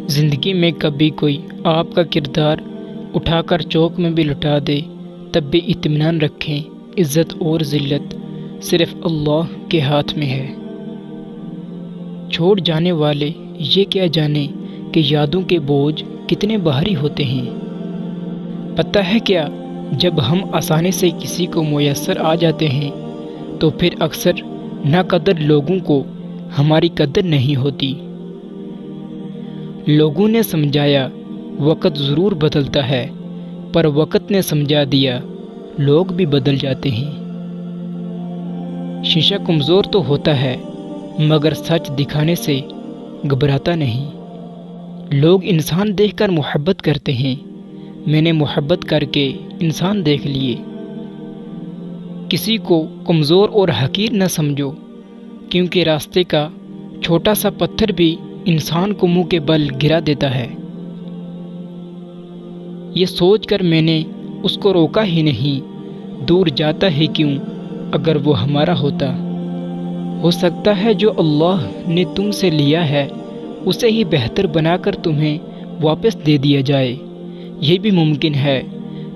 زندگی میں کبھی کوئی آپ کا کردار اٹھا کر چوک میں بھی لٹا دے، تب بھی اطمینان رکھیں، عزت اور ذلت صرف اللہ کے ہاتھ میں ہے۔ چھوڑ جانے والے یہ کیا جانے کہ یادوں کے بوجھ کتنے بھاری ہوتے ہیں۔ پتہ ہے کیا، جب ہم آسانی سے کسی کو میسر آ جاتے ہیں تو پھر اکثر ناقدر لوگوں کو ہماری قدر نہیں ہوتی۔ لوگوں نے سمجھایا وقت ضرور بدلتا ہے، پر وقت نے سمجھا دیا لوگ بھی بدل جاتے ہیں۔ شیشہ کمزور تو ہوتا ہے مگر سچ دکھانے سے گھبراتا نہیں۔ لوگ انسان دیکھ کر محبت کرتے ہیں، میں نے محبت کر کے انسان دیکھ لیے۔ کسی کو کمزور اور حقیر نہ سمجھو، کیونکہ راستے کا چھوٹا سا پتھر بھی انسان کو منہ کے بل گرا دیتا ہے۔ یہ سوچ کر میں نے اس کو روکا ہی نہیں، دور جاتا ہی کیوں اگر وہ ہمارا ہوتا۔ ہو سکتا ہے جو اللہ نے تم سے لیا ہے اسے ہی بہتر بنا کر تمہیں واپس دے دیا جائے۔ یہ بھی ممکن ہے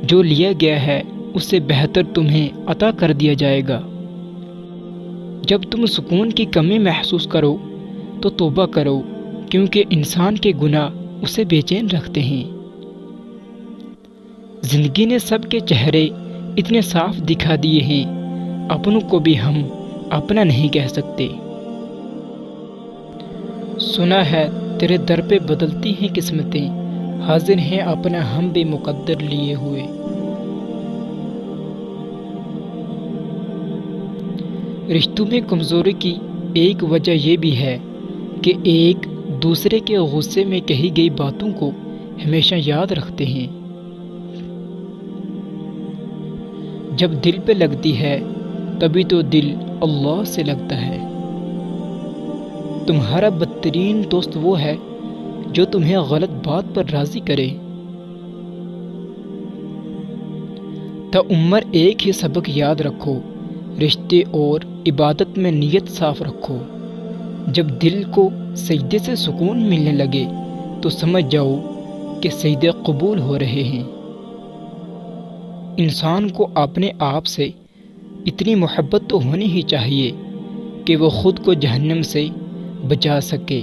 جو لیا گیا ہے اس سے بہتر تمہیں عطا کر دیا جائے گا۔ جب تم سکون کی کمی محسوس کرو تو توبہ کرو، کیونکہ انسان کے گناہ اسے بے چین رکھتے ہیں۔ زندگی نے سب کے چہرے اتنے صاف دکھا دیے ہیں، اپنوں کو بھی ہم اپنا نہیں کہہ سکتے۔ سنا ہے تیرے در پہ بدلتی ہیں قسمتیں، حاضر ہیں اپنا ہم بھی مقدر لیے ہوئے۔ رشتوں میں کمزوری کی ایک وجہ یہ بھی ہے کہ ایک دوسرے کے غصے میں کہی گئی باتوں کو ہمیشہ یاد رکھتے ہیں۔ جب دل پہ لگتی ہے تبھی تو دل اللہ سے لگتا ہے۔ تمہارا بدترین دوست وہ ہے جو تمہیں غلط بات پر راضی کرے۔ تا عمر ایک ہی سبق یاد رکھو، رشتے اور عبادت میں نیت صاف رکھو۔ جب دل کو سجدے سے سکون ملنے لگے تو سمجھ جاؤ کہ سجدے قبول ہو رہے ہیں۔ انسان کو اپنے آپ سے اتنی محبت تو ہونی ہی چاہیے کہ وہ خود کو جہنم سے بچا سکے۔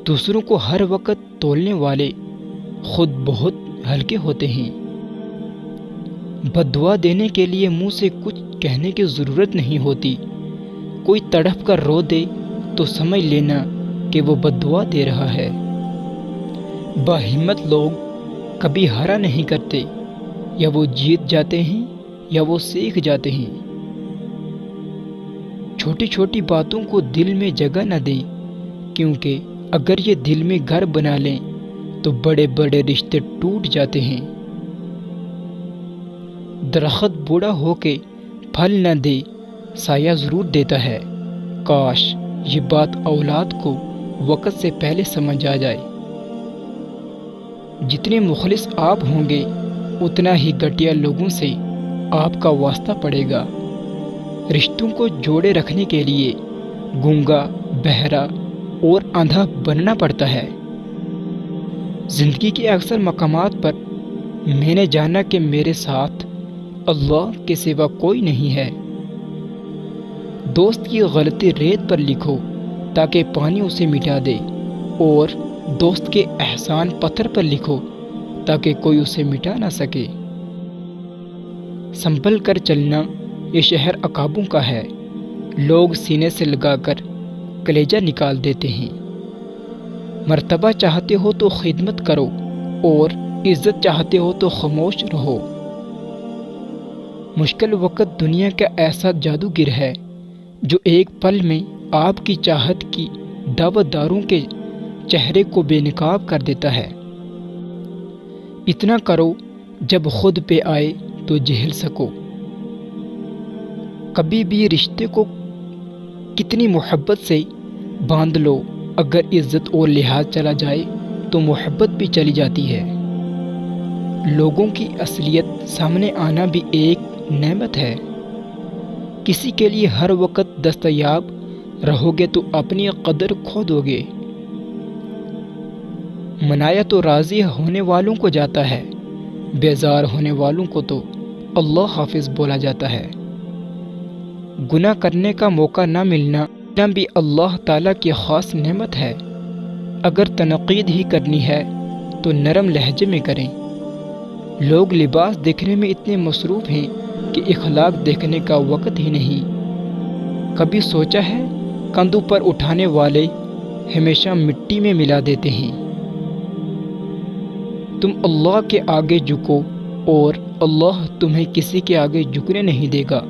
دوسروں کو ہر وقت تولنے والے خود بہت ہلکے ہوتے ہیں۔ بد دعا دینے کے لیے منہ سے کچھ کہنے کی ضرورت نہیں ہوتی، کوئی تڑپ کر رو دے تو سمجھ لینا کہ وہ بد دعا دے رہا ہے۔ باہمت لوگ کبھی ہارا نہیں کرتے، یا وہ جیت جاتے ہیں یا وہ سیکھ جاتے ہیں۔ چھوٹی چھوٹی باتوں کو دل میں جگہ نہ دیں، کیونکہ اگر یہ دل میں گھر بنا لیں تو بڑے بڑے رشتے ٹوٹ جاتے ہیں۔ درخت بوڑھا ہو کے پھل نہ دے، سایہ ضرور دیتا ہے۔ کاش یہ بات اولاد کو وقت سے پہلے سمجھ آ جائے۔ جتنے مخلص آپ ہوں گے اتنا ہی گھٹیا لوگوں سے آپ کا واسطہ پڑے گا۔ رشتوں کو جوڑے رکھنے کے لیے گونگا، بہرا اور اندھا بننا پڑتا ہے۔ زندگی کے اکثر مقامات پر میں نے جانا کہ میرے ساتھ اللہ کے سوا کوئی نہیں ہے۔ دوست کی غلطی ریت پر لکھو تاکہ پانی اسے مٹا دے، اور دوست کے احسان پتھر پر لکھو تاکہ کوئی اسے مٹا نہ سکے۔ سنبھل کر چلنا یہ شہر عقابوں کا ہے، لوگ سینے سے لگا کر کلیجہ نکال دیتے ہیں۔ مرتبہ چاہتے ہو تو خدمت کرو، اور عزت چاہتے ہو تو خاموش رہو۔ مشکل وقت دنیا کا ایسا جادوگر ہے جو ایک پل میں آپ کی چاہت کی دعوت داروں کے چہرے کو بے نقاب کر دیتا ہے۔ اتنا کرو جب خود پہ آئے تو جھیل سکو۔ کبھی بھی رشتے کو کتنی محبت سے باندھ لو، اگر عزت اور لحاظ چلا جائے تو محبت بھی چلی جاتی ہے۔ لوگوں کی اصلیت سامنے آنا بھی ایک نعمت ہے۔ کسی کے لیے ہر وقت دستیاب رہو گے تو اپنی قدر کھو دو گے۔ منایا تو راضی ہونے والوں کو جاتا ہے، بیزار ہونے والوں کو تو اللہ حافظ بولا جاتا ہے۔ گناہ کرنے کا موقع نہ ملنا بھی اللہ تعالیٰ کی خاص نعمت ہے۔ اگر تنقید ہی کرنی ہے تو نرم لہجے میں کریں۔ لوگ لباس دیکھنے میں اتنے مصروف ہیں کہ اخلاق دیکھنے کا وقت ہی نہیں۔ کبھی سوچا ہے کندھوں پر اٹھانے والے ہمیشہ مٹی میں ملا دیتے ہیں۔ تم اللہ کے آگے جھکو اور اللہ تمہیں کسی کے آگے جھکنے نہیں دے گا۔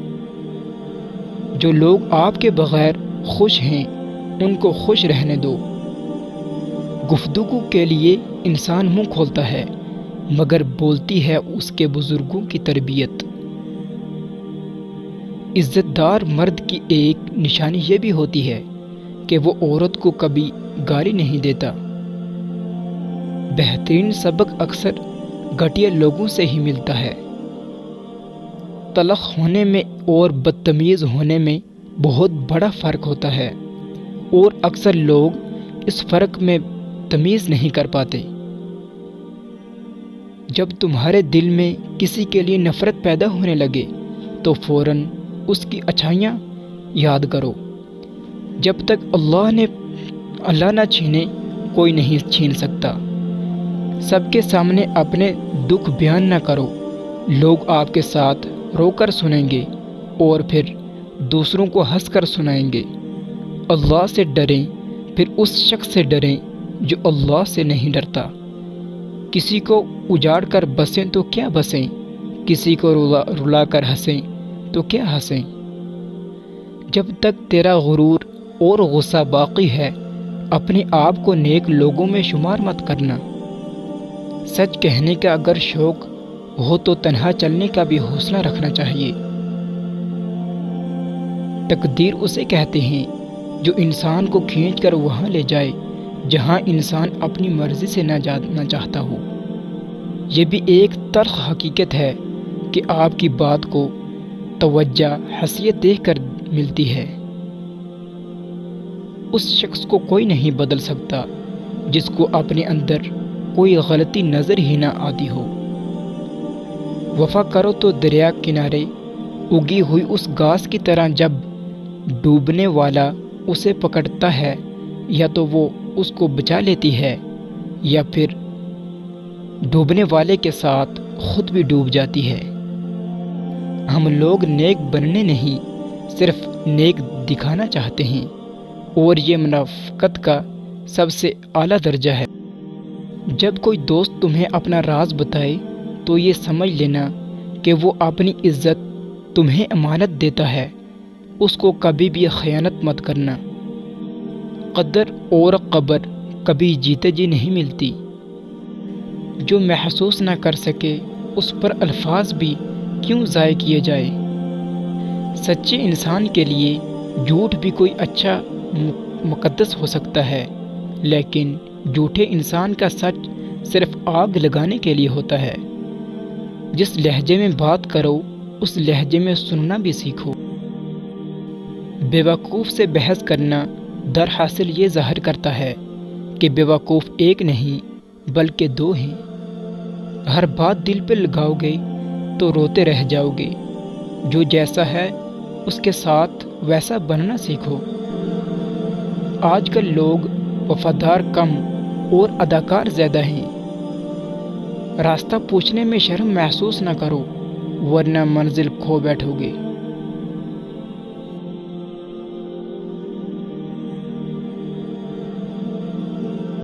جو لوگ آپ کے بغیر خوش ہیں ان کو خوش رہنے دو۔ گفتگو کے لیے انسان منہ کھولتا ہے مگر بولتی ہے اس کے بزرگوں کی تربیت۔ عزت دار مرد کی ایک نشانی یہ بھی ہوتی ہے کہ وہ عورت کو کبھی گالی نہیں دیتا۔ بہترین سبق اکثر گھٹیا لوگوں سے ہی ملتا ہے۔ تلخ ہونے میں اور بدتمیز ہونے میں بہت بڑا فرق ہوتا ہے اور اکثر لوگ اس فرق میں تمیز نہیں کر پاتے۔ جب تمہارے دل میں کسی کے لیے نفرت پیدا ہونے لگے تو فوراً اس کی اچھائیاں یاد کرو۔ جب تک اللہ نہ چھینے کوئی نہیں چھین سکتا۔ سب کے سامنے اپنے دکھ بیان نہ کرو، لوگ آپ کے ساتھ رو کر سنیں گے اور پھر دوسروں کو ہنس کر سنائیں گے۔ اللہ سے ڈریں، پھر اس شخص سے ڈریں جو اللہ سے نہیں ڈرتا۔ کسی کو اجاڑ کر بسیں تو کیا بسیں، کسی کو رلا کر ہنسیں تو کیا ہنسیں۔ جب تک تیرا غرور اور غصہ باقی ہے اپنے آپ کو نیک لوگوں میں شمار مت کرنا۔ سچ کہنے کا اگر شوق ہو تو تنہا چلنے کا بھی حوصلہ رکھنا چاہیے۔ تقدیر اسے کہتے ہیں جو انسان کو کھینچ کر وہاں لے جائے جہاں انسان اپنی مرضی سے نہ جانا چاہتا ہو۔ یہ بھی ایک تلخ حقیقت ہے کہ آپ کی بات کو توجہ حیثیت دیکھ کر ملتی ہے۔ اس شخص کو کوئی نہیں بدل سکتا جس کو اپنے اندر کوئی غلطی نظر ہی نہ آتی ہو۔ وفا کرو تو دریا کنارے اگی ہوئی اس گھاس کی طرح جب ڈوبنے والا اسے پکڑتا ہے یا تو وہ اس کو بچا لیتی ہے یا پھر ڈوبنے والے کے ساتھ خود بھی ڈوب جاتی ہے۔ ہم لوگ نیک بننے نہیں صرف نیک دکھانا چاہتے ہیں اور یہ منافقت کا سب سے اعلیٰ درجہ ہے۔ جب کوئی دوست تمہیں اپنا راز بتائے تو یہ سمجھ لینا کہ وہ اپنی عزت تمہیں امانت دیتا ہے۔ اس کو کبھی بھی خیانت مت کرنا۔ قدر اور قبر کبھی جیتے جی نہیں ملتی۔ جو محسوس نہ کر سکے اس پر الفاظ بھی کیوں ضائع کیے جائے۔ سچے انسان کے لیے جھوٹ بھی کوئی اچھا مقدس ہو سکتا ہے، لیکن جھوٹے انسان کا سچ صرف آگ لگانے کے لیے ہوتا ہے۔ جس لہجے میں بات کرو اس لہجے میں سننا بھی سیکھو۔ بیوقوف سے بحث کرنا در حاصل یہ ظاہر کرتا ہے کہ بیوقوف ایک نہیں بلکہ دو ہیں۔ ہر بات دل پہ لگاؤ گے تو روتے رہ جاؤ گے۔ جو جیسا ہے اس کے ساتھ ویسا بننا سیکھو۔ آج کل لوگ وفادار کم اور اداکار زیادہ ہیں۔ راستہ پوچھنے میں شرم محسوس نہ کرو ورنہ منزل کھو بیٹھو گے۔